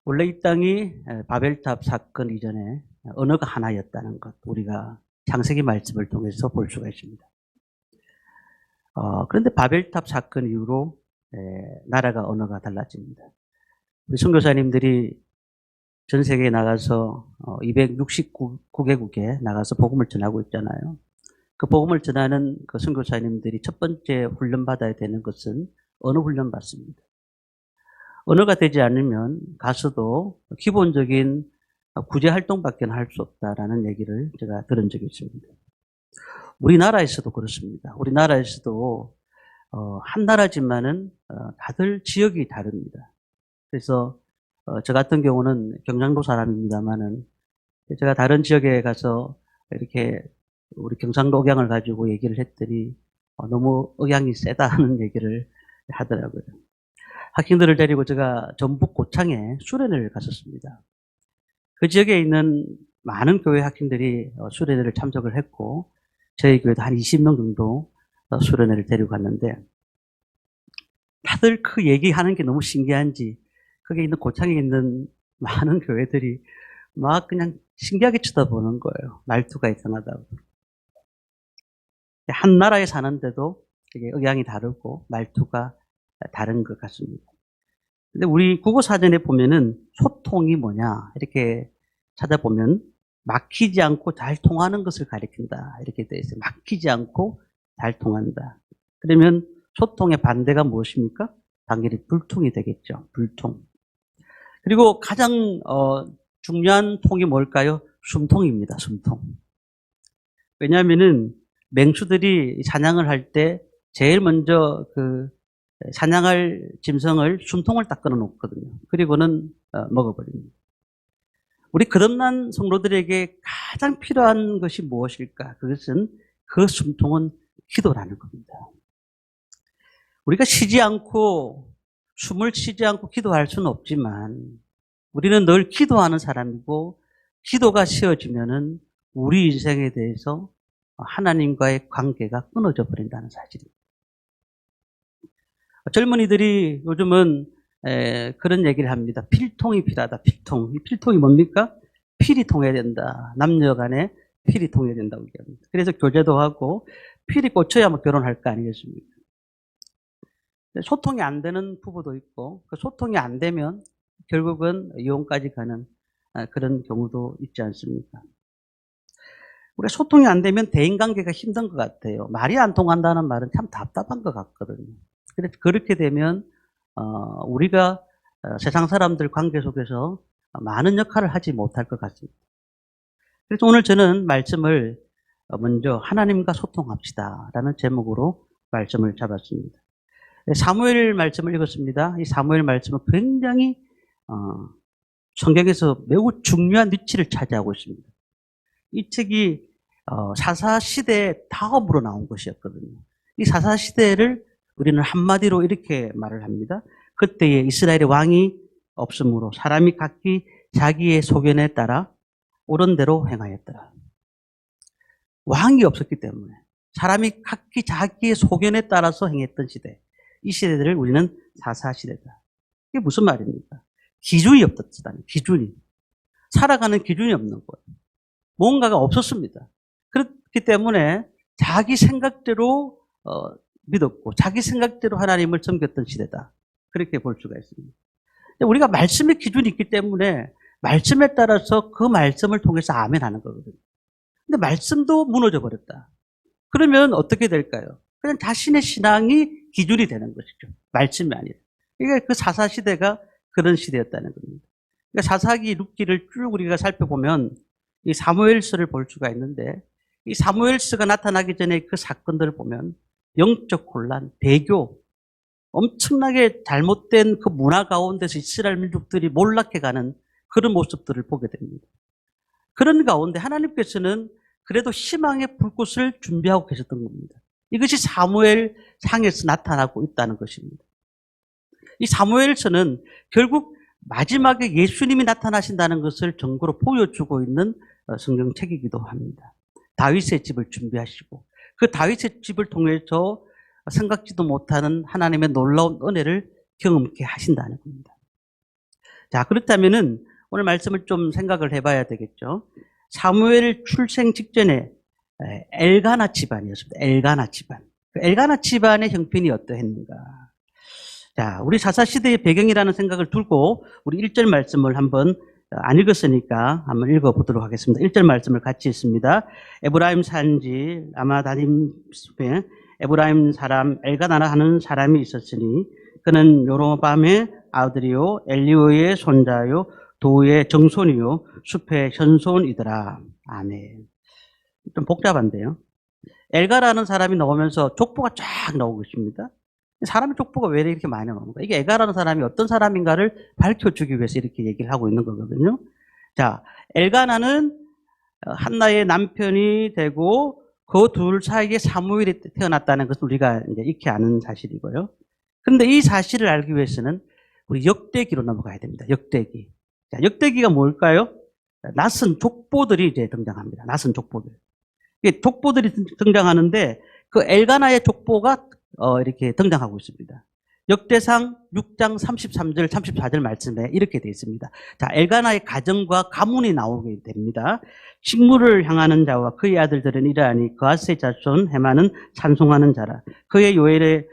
원래 이 땅이 바벨탑 사건 이전에 언어가 하나였다는 것, 우리가 창세기 말씀을 통해서 볼 수가 있습니다. 그런데 바벨탑 사건 이후로 나라가 언어가 달라집니다. 우리 선교사님들이 전 세계에 나가서 269개국에 나가서 복음을 전하고 있잖아요. 그 복음을 전하는 그 선교사님들이 첫 번째 훈련받아야 되는 것은 언어 훈련 받습니다. 언어가 되지 않으면 가서도 기본적인 구제 활동밖에 할 수 없다라는 얘기를 제가 들은 적이 있습니다. 우리나라에서도 그렇습니다. 우리나라에서도 한 나라지만은 다들 지역이 다릅니다. 그래서 저 같은 경우는 경상도 사람입니다만은 제가 다른 지역에 가서 이렇게 우리 경상도 억양을 가지고 얘기를 했더니 너무 억양이 세다는 얘기를 하더라고요. 학생들을 데리고 제가 전북 고창에 수련회를 갔었습니다. 그 지역에 있는 많은 교회 학생들이 수련회를 참석을 했고 저희 교회도 한 20명 정도 수련회를 데리고 갔는데 다들 그 얘기하는 게 너무 신기한지 거기에 있는 고창에 있는 많은 교회들이 막 그냥 신기하게 쳐다보는 거예요. 말투가 이상하다고. 한 나라에 사는데도 되게 억양이 다르고 말투가 다른 것 같습니다. 근데 우리 국어사전에 보면은 소통이 뭐냐 이렇게 찾아보면 막히지 않고 잘 통하는 것을 가리킨다 이렇게 되어 있어요. 막히지 않고 잘 통한다. 그러면 소통의 반대가 무엇입니까? 당연히 불통이 되겠죠. 불통. 그리고 가장 중요한 통이 뭘까요? 숨통입니다. 숨통. 왜냐하면은 맹수들이 사냥을 할 때 제일 먼저 그 사냥할 짐승을 숨통을 딱 끊어 놓거든요. 그리고는 먹어버립니다. 우리 거듭난 성도들에게 가장 필요한 것이 무엇일까? 그것은 그 숨통은 기도라는 겁니다. 우리가 쉬지 않고 숨을 쉬지 않고 기도할 수는 없지만 우리는 늘 기도하는 사람이고 기도가 쉬어지면은 우리 인생에 대해서 하나님과의 관계가 끊어져 버린다는 사실입니다. 젊은이들이 요즘은 그런 얘기를 합니다. 필통이 필요하다. 필통. 이 필통이 뭡니까? 필이 통해야 된다. 남녀 간에 필이 통해야 된다고 얘기합니다. 그래서 교제도 하고 필이 꽂혀야 뭐 결혼할 거 아니겠습니까? 소통이 안 되는 부부도 있고 그 소통이 안 되면 결국은 이혼까지 가는 그런 경우도 있지 않습니까? 우리가 소통이 안 되면 대인관계가 힘든 것 같아요. 말이 안 통한다는 말은 참 답답한 것 같거든요. 그래서 그렇게 되면 우리가 세상 사람들 관계 속에서 많은 역할을 하지 못할 것 같습니다. 그래서 오늘 저는 말씀을 먼저 하나님과 소통합시다라는 제목으로 말씀을 잡았습니다. 사무엘 말씀을 읽었습니다. 이 사무엘 말씀은 굉장히 성경에서 매우 중요한 위치를 차지하고 있습니다. 이 책이 사사시대 다음으로 나온 것이었거든요. 이 사사시대를 우리는 한마디로 이렇게 말을 합니다. 그때에 이스라엘의 왕이 없으므로 사람이 각기 자기의 소견에 따라 옳은 대로 행하였더라. 왕이 없었기 때문에 사람이 각기 자기의 소견에 따라서 행했던 시대. 이 시대들을 우리는 사사시대다. 이게 무슨 말입니까? 기준이 없었다는 기준이. 살아가는 기준이 없는 거예요. 뭔가가 없었습니다. 그렇기 때문에 자기 생각대로 믿었고 자기 생각대로 하나님을 섬겼던 시대다. 그렇게 볼 수가 있습니다. 우리가 말씀의 기준이 있기 때문에 말씀에 따라서 그 말씀을 통해서 아멘 하는 거거든요. 근데 말씀도 무너져 버렸다. 그러면 어떻게 될까요? 그냥 자신의 신앙이 기준이 되는 것이죠. 말씀이 아니라. 그러니까 그 사사시대가 그런 시대였다는 겁니다. 그러니까 사사기 6기를 쭉 우리가 살펴보면 이 사무엘서를 볼 수가 있는데 이 사무엘서가 나타나기 전에 그 사건들을 보면 영적 혼란, 배교, 엄청나게 잘못된 그 문화 가운데서 이스라엘 민족들이 몰락해가는 그런 모습들을 보게 됩니다. 그런 가운데 하나님께서는 그래도 희망의 불꽃을 준비하고 계셨던 겁니다. 이것이 사무엘 상에서 나타나고 있다는 것입니다. 이 사무엘서는 결국 마지막에 예수님이 나타나신다는 것을 증거로 보여주고 있는 성경책이기도 합니다. 다윗의 집을 준비하시고 그 다윗의 집을 통해서 생각지도 못하는 하나님의 놀라운 은혜를 경험케 하신다는 겁니다. 자, 그렇다면은 오늘 말씀을 좀 생각을 해봐야 되겠죠. 사무엘 출생 직전에 엘가나 집안이었습니다. 엘가나 집안. 그 엘가나 집안의 형편이 어떠했는가. 자, 우리 사사시대의 배경이라는 생각을 두고 우리 1절 말씀을 한번 안 읽었으니까 한번 읽어보도록 하겠습니다. 1절 말씀을 같이 읽습니다. 에브라임 산지 라마다님 숲에 에브라임 사람 엘가나라 하는 사람이 있었으니 그는 요로밤의 아들이요 엘리오의 손자요 도의 정손이요 숲의 현손이더라. 아멘. 좀 복잡한데요. 엘가라는 사람이 나오면서 족보가 쫙 나오고 있습니다. 사람의 족보가 왜 이렇게 많이 나옵니까? 이게 엘가라는 사람이 어떤 사람인가를 밝혀주기 위해서 이렇게 얘기를 하고 있는 거거든요. 자, 엘가나는 한나의 남편이 되고 그 둘 사이에 사무엘이 태어났다는 것을 우리가 이제 익히 아는 사실이고요. 그런데 이 사실을 알기 위해서는 우리 역대기로 넘어가야 됩니다. 역대기. 자, 역대기가 뭘까요? 낯선 족보들이 이제 등장합니다. 낯선 족보들. 이게 족보들이 등장하는데 그 엘가나의 족보가 이렇게 등장하고 있습니다. 역대상 6장 33절, 34절 말씀에 이렇게 되어 있습니다. 자, 엘가나의 가정과 가문이 나오게 됩니다. 식물을 향하는 자와 그의 아들들은 이러하니 그아스의 자손 헤마는 찬송하는 자라. 그의 요엘의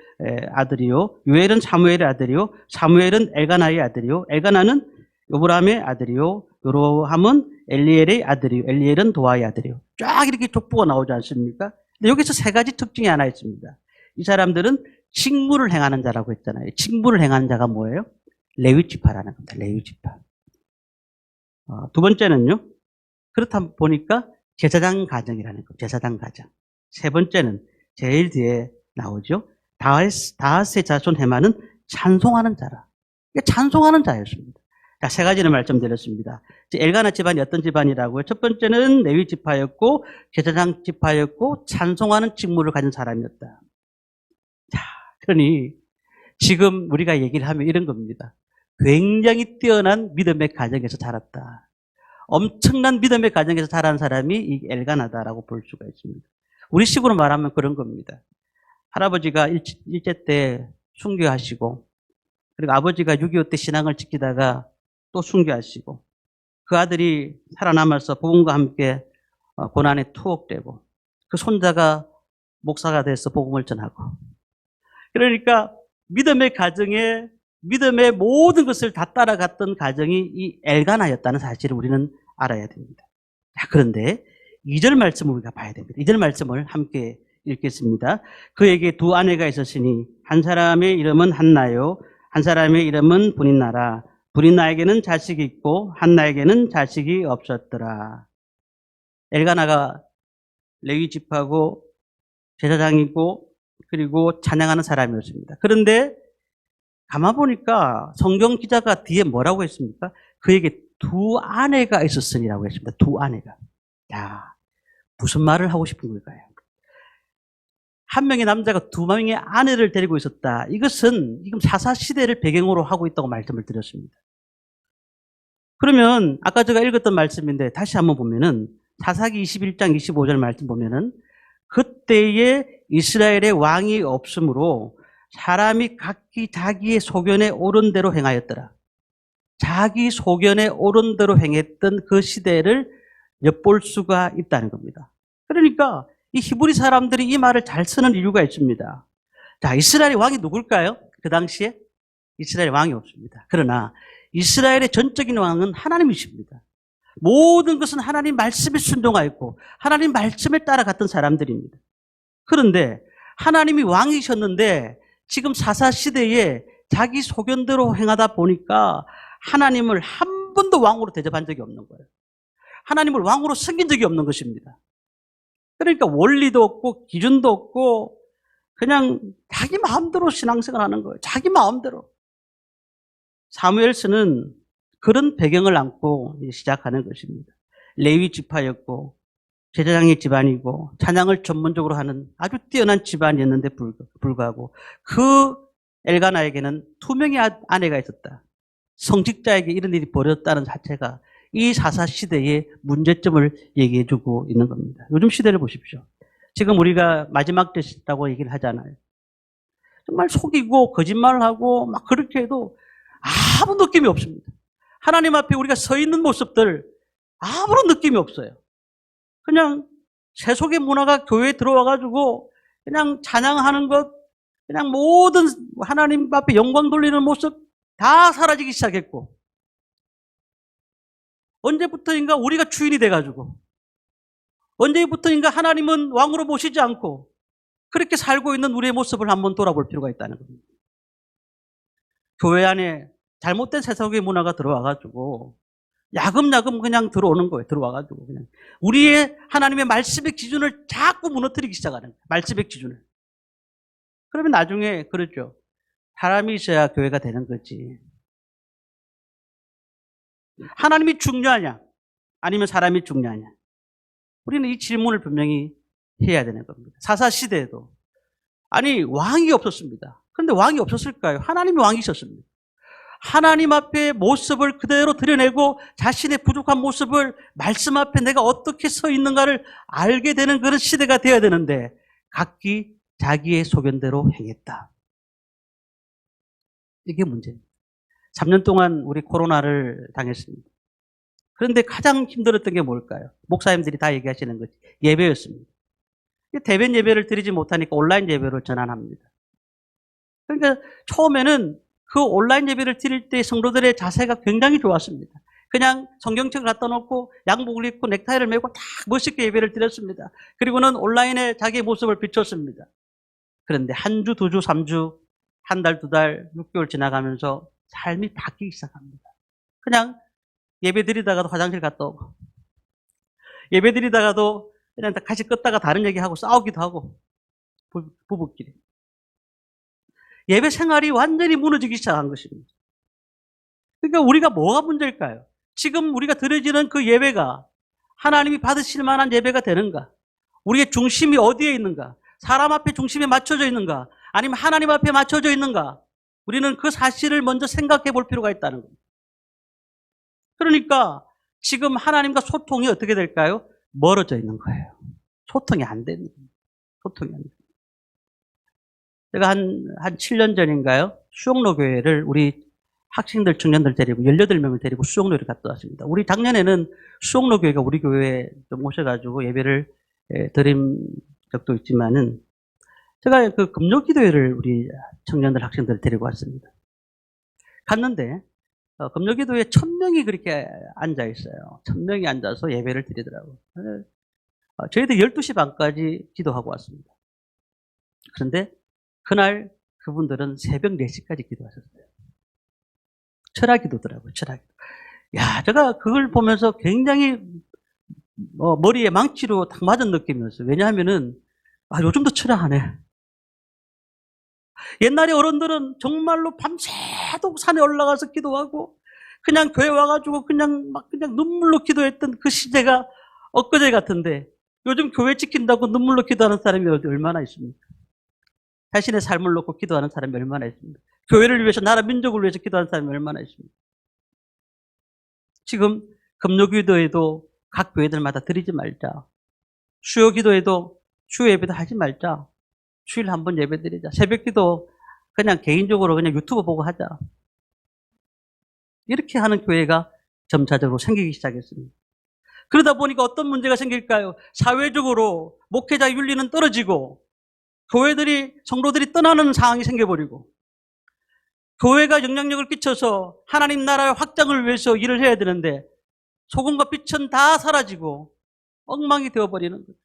아들이요, 요엘은 사무엘의 아들이요, 사무엘은 엘가나의 아들이요, 엘가나는 요브람의 아들이요, 요로함은 엘리엘의 아들이요, 엘리엘은 도아의 아들이요. 쫙 이렇게 족보가 나오지 않습니까? 근데 여기서 세 가지 특징이 하나 있습니다. 이 사람들은 직무를 행하는 자라고 했잖아요. 직무를 행하는 자가 뭐예요? 레위 지파라는 겁니다. 레위 지파. 두 번째는요. 그렇다 보니까 제사장 가정이라는 겁니다. 제사장 가정. 세 번째는 제일 뒤에 나오죠. 다하스의 자손 헤마는 찬송하는 자라. 이게 찬송하는 자였습니다. 자, 세 가지를 말씀드렸습니다. 엘가나 집안이 어떤 집안이라고요? 첫 번째는 레위 지파였고 제사장 지파였고 찬송하는 직무를 가진 사람이었다. 자, 그러니 지금 우리가 얘기를 하면 이런 겁니다. 굉장히 뛰어난 믿음의 가정에서 자랐다. 엄청난 믿음의 가정에서 자란 사람이 이 엘가나다라고 볼 수가 있습니다. 우리식으로 말하면 그런 겁니다. 할아버지가 일제 때 순교하시고 그리고 아버지가 6.25 때 신앙을 지키다가 또 순교하시고 그 아들이 살아남아서 복음과 함께 고난에 투옥되고 그 손자가 목사가 돼서 복음을 전하고 그러니까 믿음의 가정에 믿음의 모든 것을 다 따라갔던 가정이 이 엘가나였다는 사실을 우리는 알아야 됩니다. 자, 그런데 2절 말씀을 우리가 봐야 됩니다. 2절 말씀을 함께 읽겠습니다. 그에게 두 아내가 있었으니 한 사람의 이름은 한나요, 한 사람의 이름은 브닌나라. 브닌나에게는 자식이 있고 한나에게는 자식이 없었더라. 엘가나가 레위 지파고 제사장이고 그리고 찬양하는 사람이었습니다. 그런데 가만 보니까 성경 기자가 뒤에 뭐라고 했습니까? 그에게 두 아내가 있었으니라고 했습니다. 두 아내가. 야, 무슨 말을 하고 싶은 걸까요? 한 명의 남자가 두 명의 아내를 데리고 있었다. 이것은 지금 사사시대를 배경으로 하고 있다고 말씀을 드렸습니다. 그러면 아까 제가 읽었던 말씀인데 다시 한번 보면은 사사기 21장 25절 말씀 보면은 그때에 이스라엘의 왕이 없으므로 사람이 각기 자기의 소견에 옳은 대로 행하였더라. 자기 소견에 옳은 대로 행했던 그 시대를 엿볼 수가 있다는 겁니다. 그러니까 이 히브리 사람들이 이 말을 잘 쓰는 이유가 있습니다. 자, 이스라엘의 왕이 누굴까요? 그 당시에 이스라엘의 왕이 없습니다. 그러나 이스라엘의 전적인 왕은 하나님이십니다. 모든 것은 하나님 말씀에 순종하였고 하나님 말씀에 따라갔던 사람들입니다. 그런데 하나님이 왕이셨는데 지금 사사시대에 자기 소견대로 행하다 보니까 하나님을 한 번도 왕으로 대접한 적이 없는 거예요. 하나님을 왕으로 섬긴 적이 없는 것입니다. 그러니까 원리도 없고 기준도 없고 그냥 자기 마음대로 신앙생활 하는 거예요. 자기 마음대로. 사무엘서는 그런 배경을 안고 시작하는 것입니다. 레위 지파였고 제사장의 집안이고 찬양을 전문적으로 하는 아주 뛰어난 집안이었는데 불구하고 그 엘가나에게는 두 명의 아내가 있었다. 성직자에게 이런 일이 벌어졌다는 자체가 이 사사시대의 문제점을 얘기해주고 있는 겁니다. 요즘 시대를 보십시오. 지금 우리가 마지막 때라고 얘기를 하잖아요. 정말 속이고 거짓말을 하고 막 그렇게 해도 아무 느낌이 없습니다. 하나님 앞에 우리가 서 있는 모습들 아무런 느낌이 없어요. 그냥 세속의 문화가 교회에 들어와가지고 그냥 찬양하는 것, 그냥 모든 하나님 앞에 영광 돌리는 모습 다 사라지기 시작했고, 언제부터인가 우리가 주인이 돼가지고, 언제부터인가 하나님은 왕으로 모시지 않고 그렇게 살고 있는 우리의 모습을 한번 돌아볼 필요가 있다는 겁니다. 교회 안에 잘못된 세상의 문화가 들어와가지고 야금야금 그냥 들어오는 거예요. 들어와가지고 그냥 우리의 하나님의 말씀의 기준을 자꾸 무너뜨리기 시작하는 거예요. 말씀의 기준을. 그러면 나중에 그렇죠. 사람이 있어야 교회가 되는 거지. 하나님이 중요하냐? 아니면 사람이 중요하냐? 우리는 이 질문을 분명히 해야 되는 겁니다. 사사시대에도. 아니, 왕이 없었습니다. 그런데 왕이 없었을까요? 하나님이 왕이셨습니다. 하나님 앞에 모습을 그대로 드러내고 자신의 부족한 모습을 말씀 앞에 내가 어떻게 서 있는가를 알게 되는 그런 시대가 되어야 되는데 각기 자기의 소견대로 행했다. 이게 문제입니다. 3년 동안 우리 코로나를 당했습니다. 그런데 가장 힘들었던 게 뭘까요? 목사님들이 다 얘기하시는 거지. 예배였습니다. 대면 예배를 드리지 못하니까 온라인 예배로 전환합니다. 그러니까 처음에는 그 온라인 예배를 드릴 때 성도들의 자세가 굉장히 좋았습니다. 그냥 성경책을 갖다 놓고 양복을 입고 넥타이를 메고 딱 멋있게 예배를 드렸습니다. 그리고는 온라인에 자기의 모습을 비췄습니다. 그런데 한 주, 두 주, 3주, 한 달, 2달, 6개월 지나가면서 삶이 바뀌기 시작합니다. 그냥 예배 드리다가도 화장실 갔다 오고, 예배 드리다가도 그냥 같이 껐다가 다른 얘기하고 싸우기도 하고, 부부끼리. 예배 생활이 완전히 무너지기 시작한 것입니다. 그러니까 우리가 뭐가 문제일까요? 지금 우리가 드려지는 그 예배가 하나님이 받으실 만한 예배가 되는가? 우리의 중심이 어디에 있는가? 사람 앞에 중심이 맞춰져 있는가? 아니면 하나님 앞에 맞춰져 있는가? 우리는 그 사실을 먼저 생각해 볼 필요가 있다는 겁니다. 그러니까 지금 하나님과 소통이 어떻게 될까요? 멀어져 있는 거예요. 소통이 안 되는 거예요. 소통이 안 돼요. 제가 한 7년 전인가요? 수영로 교회를 우리 학생들, 청년들 데리고 18명을 데리고 수영로를 갔다 왔습니다. 우리 작년에는 수영로 교회가 우리 교회에 좀 오셔가지고 예배를 드린 적도 있지만은 제가 그 금요기도회를 우리 청년들, 학생들 데리고 왔습니다. 갔는데 금요기도회에 1000명이 그렇게 앉아 있어요. 1000명이 앉아서 예배를 드리더라고요. 저희들 12시 반까지 기도하고 왔습니다. 그런데 그날 그분들은 새벽 4시까지 기도하셨어요. 철학기도더라고요. 철학기도. 야, 제가 그걸 보면서 굉장히 머리에 망치로 딱 맞은 느낌이었어요. 왜냐하면은 요즘도 철학하네. 옛날에 어른들은 정말로 밤새도록 산에 올라가서 기도하고 그냥 교회 와가지고 그냥 눈물로 기도했던 그 시대가 엊그제 같은데 요즘 교회 지킨다고 눈물로 기도하는 사람이 얼마나 있습니까? 자신의 삶을 놓고 기도하는 사람이 얼마나 있습니까? 교회를 위해서, 나라 민족을 위해서 기도하는 사람이 얼마나 있습니까? 지금 금요기도에도 각 교회들마다 드리지 말자. 수요기도에도 수요 예배도 하지 말자. 주일에 한 번 예배 드리자. 새벽기도 그냥 개인적으로 그냥 유튜브 보고 하자. 이렇게 하는 교회가 점차적으로 생기기 시작했습니다. 그러다 보니까 어떤 문제가 생길까요? 사회적으로 목회자 윤리는 떨어지고 교회들이, 성도들이 떠나는 상황이 생겨버리고 교회가 영향력을 끼쳐서 하나님 나라의 확장을 위해서 일을 해야 되는데 소금과 빛은 다 사라지고 엉망이 되어버리는 거죠.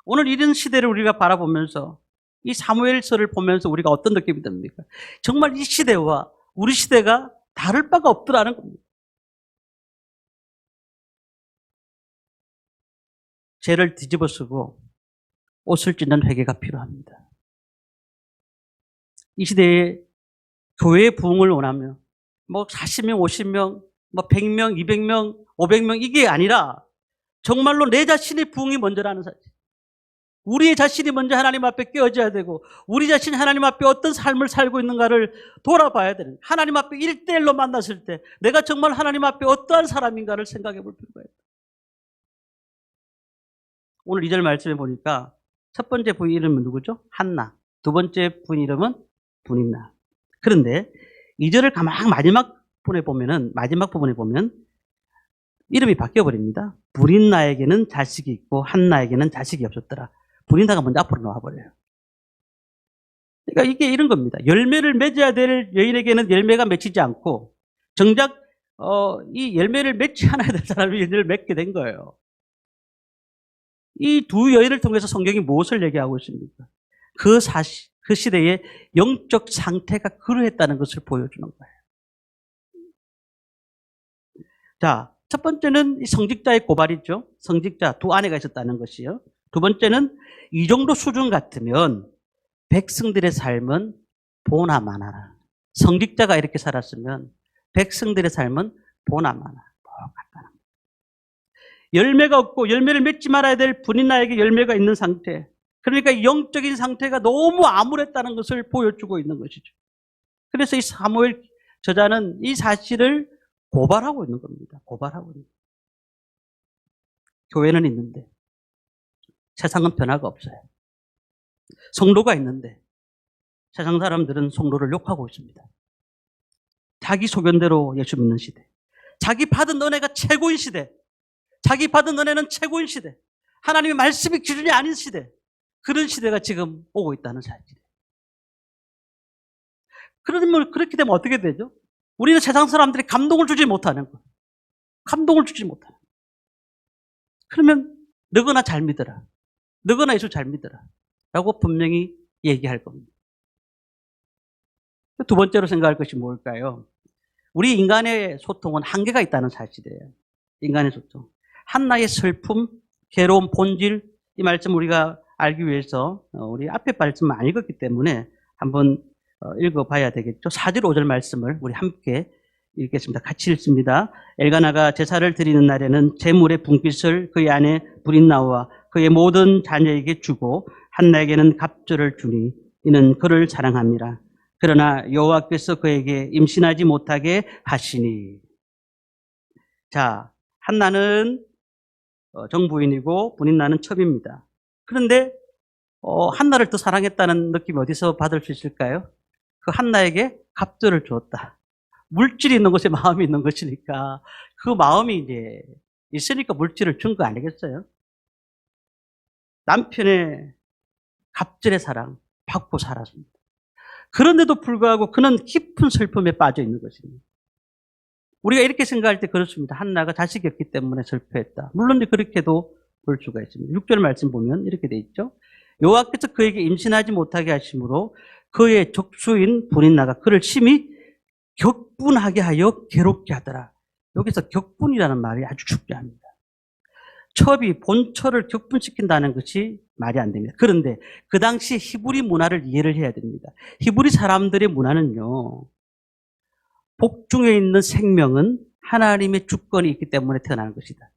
오늘 이런 시대를 우리가 바라보면서 이 사무엘서를 보면서 우리가 어떤 느낌이 듭니까? 정말 이 시대와 우리 시대가 다를 바가 없더라는 겁니다. 죄를 뒤집어쓰고 옷을 찢는 회개가 필요합니다. 이 시대에 교회의 부흥을 원하며 40명, 50명, 100명, 200명, 500명 이게 아니라 정말로 내 자신의 부흥이 먼저라는 사실. 우리의 자신이 먼저 하나님 앞에 깨어져야 되고 우리 자신이 하나님 앞에 어떤 삶을 살고 있는가를 돌아봐야 되는, 하나님 앞에 1대1로 만났을 때 내가 정말 하나님 앞에 어떠한 사람인가를 생각해 볼 필요가 있다. 오늘 2절 말씀에 보니까 첫 번째 부인 이름은 누구죠? 한나. 두 번째 부인 이름은 분인나. 그런데 2절을 가만 마지막 부분에 보면은, 마지막 부분에 보면 이름이 바뀌어버립니다. 브린나에게는 자식이 있고 한나에게는 자식이 없었더라. 브린나가 먼저 앞으로 나와버려요. 그러니까 이게 이런 겁니다. 열매를 맺어야 될 여인에게는 열매가 맺히지 않고 정작 이 열매를 맺지 않아야 될 사람이 열매를 맺게 된 거예요. 이 두 여인을 통해서 성경이 무엇을 얘기하고 있습니까? 그 시대의 영적 상태가 그러했다는 것을 보여주는 거예요. 자, 첫 번째는 이 성직자의 고발이죠. 성직자 두 아내가 있었다는 것이요. 두 번째는 이 정도 수준 같으면 백성들의 삶은 보나마나라. 성직자가 이렇게 살았으면 백성들의 삶은 보나마나 똑같다는 거예요. 열매가 없고 열매를 맺지 말아야 될 브린나에게 열매가 있는 상태. 그러니까 영적인 상태가 너무 암울했다는 것을 보여주고 있는 것이죠. 그래서 이 사무엘 저자는 이 사실을 고발하고 있는 겁니다. 고발하고 있는 거예요. 교회는 있는데 세상은 변화가 없어요. 성도가 있는데 세상 사람들은 성도를 욕하고 있습니다. 자기 소견대로 예수 믿는 시대. 자기 받은 은혜가 최고인 시대. 자기 받은 은혜는 최고인 시대. 하나님의 말씀이 기준이 아닌 시대. 그런 시대가 지금 오고 있다는 사실이에요. 그러면 그렇게 되면 어떻게 되죠? 우리는 세상 사람들이 감동을 주지 못하는 거예요. 감동을 주지 못하는 거예요. 그러면 너거나 잘 믿어라. 너거나 예수 잘 믿어라. 라고 분명히 얘기할 겁니다. 두 번째로 생각할 것이 뭘까요? 우리 인간의 소통은 한계가 있다는 사실이에요. 인간의 소통. 한나의 슬픔, 괴로움, 본질, 이 말씀 우리가 알기 위해서 우리 앞에 말씀 안 읽었기 때문에 한번 읽어봐야 되겠죠. 4절 5절 말씀을 우리 함께 읽겠습니다. 같이 읽습니다. 엘가나가 제사를 드리는 날에는 제물의 분깃을 그의 아내 브린나와 그의 모든 자녀에게 주고 한나에게는 갑절을 주니 이는 그를 사랑함이라. 그러나 여호와께서 그에게 임신하지 못하게 하시니. 자, 한나는 정부인이고 브린나는 첩입니다. 그런데 한나를 더 사랑했다는 느낌이 어디서 받을 수 있을까요? 그 한나에게 갑절을 주었다. 물질이 있는 곳에 마음이 있는 것이니까 그 마음이 이제 있으니까 물질을 준 거 아니겠어요? 남편의 갑절의 사랑 받고 살았습니다. 그런데도 불구하고 그는 깊은 슬픔에 빠져 있는 것입니다. 우리가 이렇게 생각할 때 그렇습니다. 한나가 자식이 없기 때문에 슬퍼했다. 물론 그렇게도 볼 수가 있습니다. 6절 말씀 보면 이렇게 돼 있죠. 여호와께서 그에게 임신하지 못하게 하심으로 그의 적수인 브린나가 그를 심히 격분하게 하여 괴롭게 하더라. 여기서 격분이라는 말이 아주 중요합니다. 첩이 본처를 격분시킨다는 것이 말이 안 됩니다. 그런데 그 당시 히브리 문화를 이해를 해야 됩니다. 히브리 사람들의 문화는요, 복중에 있는 생명은 하나님의 주권이 있기 때문에 태어나는 것이다.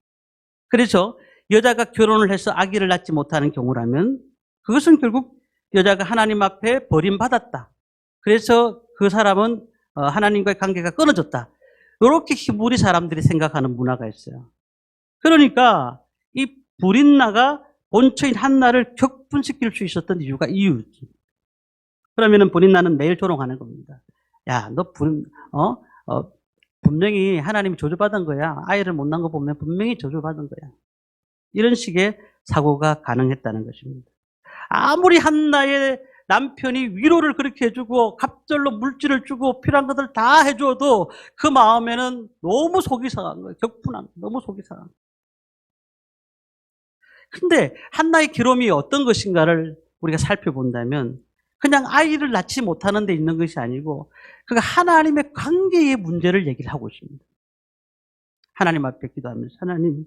그래서 여자가 결혼을 해서 아기를 낳지 못하는 경우라면 그것은 결국 여자가 하나님 앞에 버림받았다. 그래서 그 사람은 하나님과의 관계가 끊어졌다. 이렇게 히브리 사람들이 생각하는 문화가 있어요. 그러니까 이 브린나가 본처인 한나를 격분시킬 수 있었던 이유가 이유지. 그러면은 브린나는 매일 조롱하는 겁니다. 야, 너 분명히 하나님이 저주받은 거야. 아이를 못 낳은 거 보면 분명히 저주받은 거야. 이런 식의 사고가 가능했다는 것입니다. 아무리 한나의 남편이 위로를 그렇게 해주고 갑절로 물질을 주고 필요한 것들 다 해줘도 그 마음에는 너무 속이 상한 거예요. 격분한 거예요. 너무 속이 상한 거예요. 근데 한나의 괴로움이 어떤 것인가를 우리가 살펴본다면 그냥 아이를 낳지 못하는 데 있는 것이 아니고 그가 하나님의 관계의 문제를 얘기를 하고 있습니다. 하나님 앞에 기도하면서 하나님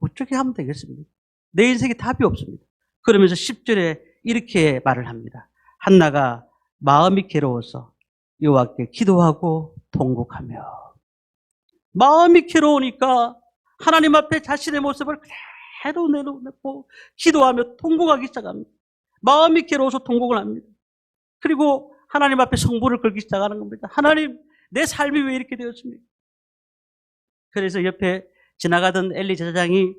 어떻게 하면 되겠습니까? 내 인생에 답이 없습니다. 그러면서 10절에 이렇게 말을 합니다. 한나가 마음이 괴로워서 여호와께 기도하고 통곡하며. 마음이 괴로우니까 하나님 앞에 자신의 모습을 그대로 내놓고 기도하며 통곡하기 시작합니다. 마음이 괴로워서 통곡을 합니다. 그리고 하나님 앞에 성부를 걸기 시작하는 겁니다. 하나님, 내 삶이 왜 이렇게 되었습니까? 그래서 옆에 지나가던 엘리 제사장이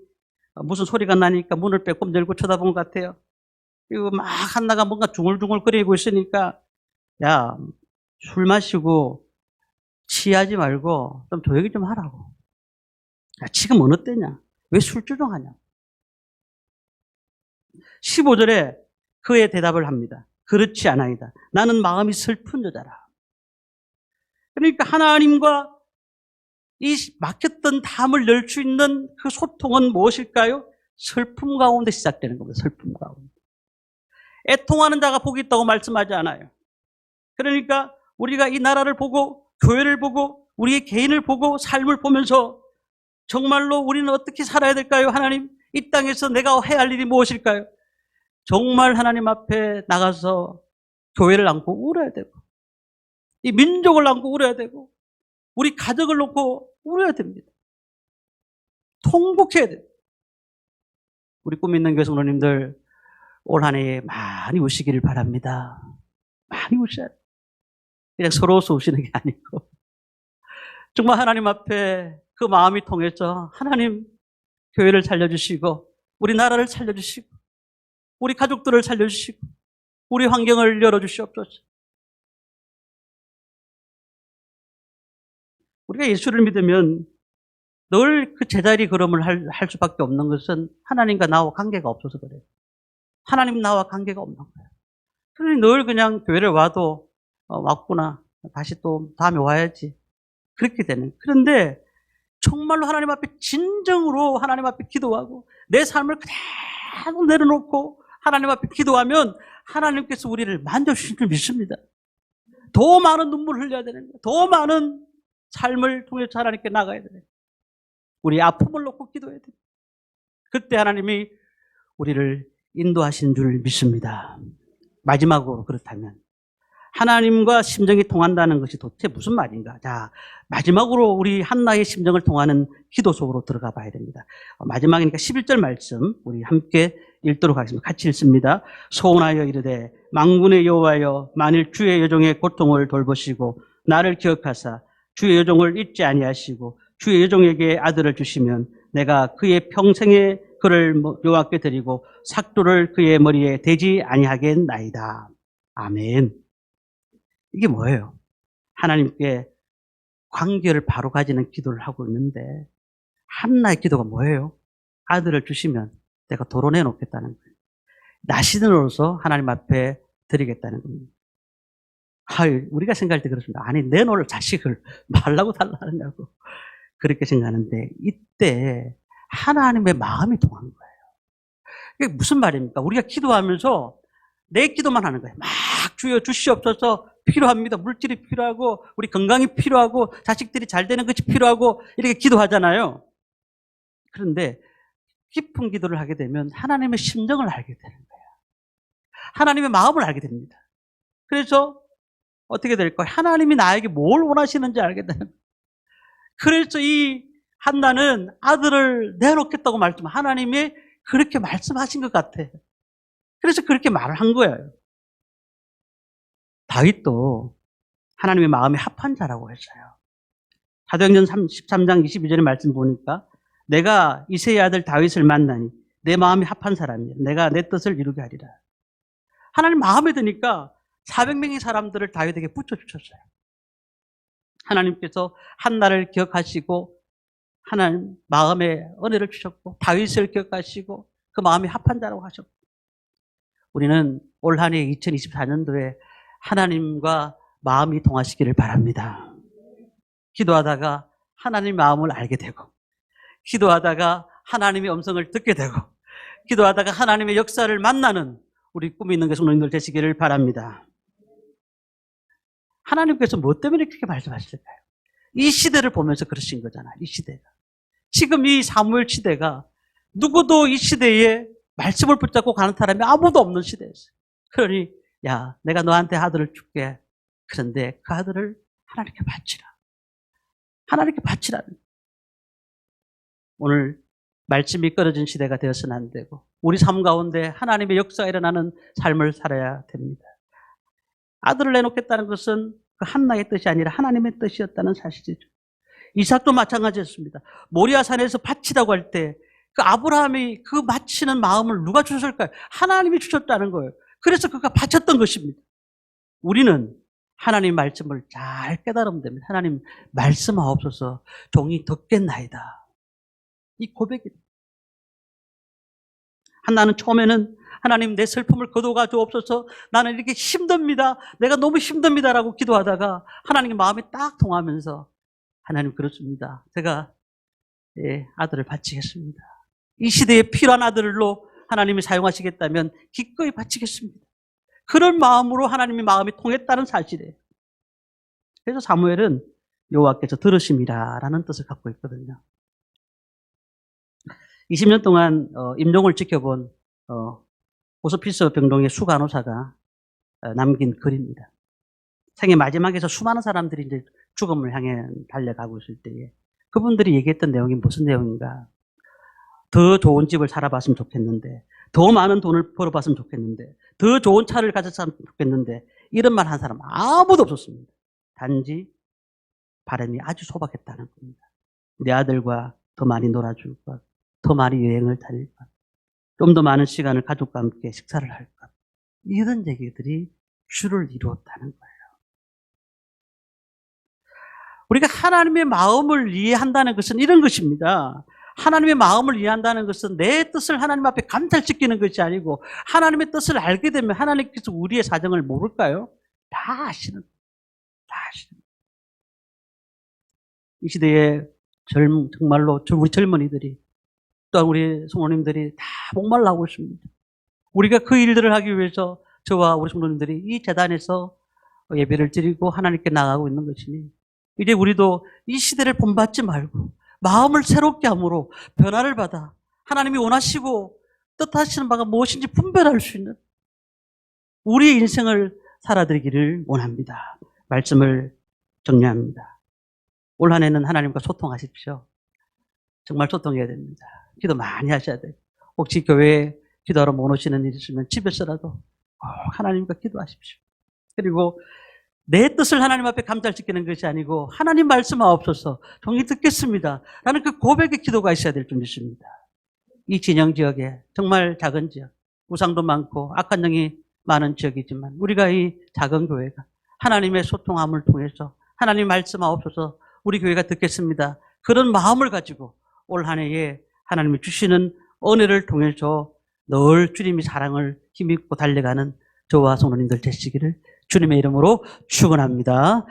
무슨 소리가 나니까 문을 빼꼼 열고 쳐다본 것 같아요. 그리고 막 한나가 뭔가 중얼중얼 거리고 있으니까 야, 술 마시고 취하지 말고 좀 조용히 좀 하라고. 야, 지금 어느 때냐? 왜 술주정하냐? 15절에 그의 대답을 합니다. 그렇지 않아이다. 나는 마음이 슬픈 여자라. 그러니까 하나님과 이 막혔던 담을 열 수 있는 그 소통은 무엇일까요? 슬픔 가운데 시작되는 겁니다. 슬픔 가운데. 애통하는 자가 복이 있다고 말씀하지 않아요. 그러니까 우리가 이 나라를 보고 교회를 보고 우리의 개인을 보고 삶을 보면서 정말로 우리는 어떻게 살아야 될까요? 하나님, 이 땅에서 내가 해야 할 일이 무엇일까요? 정말 하나님 앞에 나가서 교회를 안고 울어야 되고 이 민족을 안고 울어야 되고 우리 가족을 놓고 울어야 됩니다. 통곡해야 돼요. 우리 꿈 있는 교회 성도님들 올 한 해 많이 우시기를 바랍니다. 많이 우셔야 돼요. 그냥 서러워서 우시는 게 아니고 정말 하나님 앞에 그 마음이 통해서 하나님 교회를 살려주시고 우리 나라를 살려주시고 우리 가족들을 살려주시고 우리 환경을 열어주시옵소서. 우리가 예수를 믿으면 늘 그 제자리 걸음을 할 수밖에 없는 것은 하나님과 나와 관계가 없어서 그래요. 하나님 나와 관계가 없는 거예요. 그러니 늘 그냥 교회를 와도 왔구나. 다시 또 다음에 와야지. 그렇게 되는. 그런데 정말로 하나님 앞에 진정으로 하나님 앞에 기도하고 내 삶을 그대로 내려놓고 하나님 앞에 기도하면 하나님께서 우리를 만져주실 줄 믿습니다. 더 많은 눈물을 흘려야 되는 거예요. 더 많은 삶을 통해서 하나님께 나가야 돼요. 우리 아픔을 놓고 기도해야 돼요. 그때 하나님이 우리를 인도하시는 줄 믿습니다. 마지막으로 그렇다면 하나님과 심정이 통한다는 것이 도대체 무슨 말인가? 자, 마지막으로 우리 한나의 심정을 통하는 기도 속으로 들어가 봐야 됩니다. 마지막이니까 11절 말씀 우리 함께 읽도록 하겠습니다. 같이 읽습니다. 소원하여 이르되 만군의 여호와여 만일 주의 여종의 고통을 돌보시고 나를 기억하사 주의 여종을 잊지 아니하시고 주의 여종에게 아들을 주시면 내가 그의 평생의 그를 여호와께 드리고 삭도를 그의 머리에 대지 아니하겠나이다. 아멘. 이게 뭐예요? 하나님께 관계를 바로 가지는 기도를 하고 있는데 한나의 기도가 뭐예요? 아들을 주시면 내가 도로내 놓겠다는 거예요. 나시든으로서 하나님 앞에 드리겠다는 겁니다. 우리가 생각할 때 그렇습니다. 아니 내놓을 자식을 말라고 달라느냐고 그렇게 생각하는데 이때 하나님의 마음이 통한 거예요. 이게 무슨 말입니까? 우리가 기도하면서 내 기도만 하는 거예요. 막 주여 주시옵소서 필요합니다. 물질이 필요하고 우리 건강이 필요하고 자식들이 잘 되는 것이 필요하고 이렇게 기도하잖아요. 그런데 깊은 기도를 하게 되면 하나님의 심정을 알게 되는 거예요. 하나님의 마음을 알게 됩니다. 그래서 어떻게 될까요? 하나님이 나에게 뭘 원하시는지 알게 되는 거예요. 그래서 이 한나는 아들을 내놓겠다고 말씀하면 하나님이 그렇게 말씀하신 것 같아요. 그래서 그렇게 말을 한 거예요. 다윗도 하나님의 마음에 합한 자라고 했어요. 사도행전 13장 22절의 말씀 보니까 내가 이새의 아들 다윗을 만나니 내 마음이 합한 사람이야. 내가 내 뜻을 이루게 하리라. 하나님 마음에 드니까 400명의 사람들을 다윗에게 붙여주셨어요. 하나님께서 한나를 기억하시고 하나님 마음에 은혜를 주셨고 다윗을 기억하시고 그 마음이 합한 자라고 하셨고 우리는 올 한 해 2024년도에 하나님과 마음이 통하시기를 바랍니다. 기도하다가 하나님의 마음을 알게 되고 기도하다가 하나님의 음성을 듣게 되고 기도하다가 하나님의 역사를 만나는 우리 꿈이 있는 성도님들 되시기를 바랍니다. 하나님께서 뭐 때문에 그렇게 말씀하실까요? 이 시대를 보면서 그러신 거잖아요. 이 시대가. 지금 이 사무엘 시대가 누구도 이 시대에 말씀을 붙잡고 가는 사람이 아무도 없는 시대였어요. 그러니 야 내가 너한테 아들을 줄게. 그런데 그 아들을 하나님께 바치라. 하나님께 바치라는 거예요. 오늘 말씀이 끊어진 시대가 되어서는 안 되고 우리 삶 가운데 하나님의 역사가 일어나는 삶을 살아야 됩니다. 아들을 내놓겠다는 것은 그 한나의 뜻이 아니라 하나님의 뜻이었다는 사실이죠. 이삭도 마찬가지였습니다. 모리아산에서 바치라고 할 때 그 아브라함이 그 바치는 마음을 누가 주셨을까요? 하나님이 주셨다는 거예요. 그래서 그가 바쳤던 것입니다. 우리는 하나님 말씀을 잘 깨달으면 됩니다. 하나님 말씀하옵소서 종이 듣겠나이다. 이 고백이. 한나는 처음에는 하나님 내 슬픔을 거둬가 주옵소서 나는 이렇게 힘듭니다. 내가 너무 힘듭니다라고 기도하다가 하나님의 마음이 딱 통하면서 하나님 그렇습니다. 제가 아들을 바치겠습니다. 이 시대에 필요한 아들로 하나님이 사용하시겠다면 기꺼이 바치겠습니다. 그런 마음으로 하나님의 마음이 통했다는 사실이에요. 그래서 사무엘은 여호와께서 들으심이라라는 뜻을 갖고 있거든요. 20년 동안 임종을 지켜본 호스피스 병동의 수 간호사가 남긴 글입니다. 생애 마지막에서 수많은 사람들이 이제 죽음을 향해 달려가고 있을 때에 그분들이 얘기했던 내용이 무슨 내용인가? 더 좋은 집을 살아봤으면 좋겠는데, 더 많은 돈을 벌어봤으면 좋겠는데, 더 좋은 차를 가졌으면 좋겠는데, 이런 말 한 사람 아무도 없었습니다. 단지 바람이 아주 소박했다는 겁니다. 내 아들과 더 많이 놀아줄 것, 더 많이 여행을 다닐 것, 좀 더 많은 시간을 가족과 함께 식사를 할 것. 이런 얘기들이 주를 이루었다는 거예요. 우리가 하나님의 마음을 이해한다는 것은 이런 것입니다. 하나님의 마음을 이해한다는 것은 내 뜻을 하나님 앞에 감찰시키는 것이 아니고 하나님의 뜻을 알게 되면 하나님께서 우리의 사정을 모를까요? 다 아시는 거예요. 다 아시는 거예요. 이 시대에 정말로 우리 젊은이들이 또한 우리 성도님들이 다 목말라하고 있습니다. 우리가 그 일들을 하기 위해서 저와 우리 성도님들이 이 재단에서 예배를 드리고 하나님께 나가고 있는 것이니 이제 우리도 이 시대를 본받지 말고 마음을 새롭게 함으로 변화를 받아 하나님이 원하시고 뜻하시는 바가 무엇인지 분별할 수 있는 우리의 인생을 살아드리기를 원합니다. 말씀을 정리합니다. 올 한 해는 하나님과 소통하십시오. 정말 소통해야 됩니다. 기도 많이 하셔야 돼요. 혹시 교회에 기도하러 못 오시는 일 있으면 집에서라도 하나님과 기도하십시오. 그리고 내 뜻을 하나님 앞에 감찰시키는 것이 아니고 하나님 말씀하옵소서 종이 듣겠습니다. 라는 그 고백의 기도가 있어야 될 줄 믿습니다. 이 진영 지역에 정말 작은 지역, 우상도 많고 악한 영이 많은 지역이지만 우리가 이 작은 교회가 하나님의 소통함을 통해서 하나님 말씀하옵소서 우리 교회가 듣겠습니다. 그런 마음을 가지고 올 한 해에 하나님이 주시는 은혜를 통해서 늘 주님의 사랑을 힘입고 달려가는 저와 성도님들 되시기를 주님의 이름으로 축원합니다.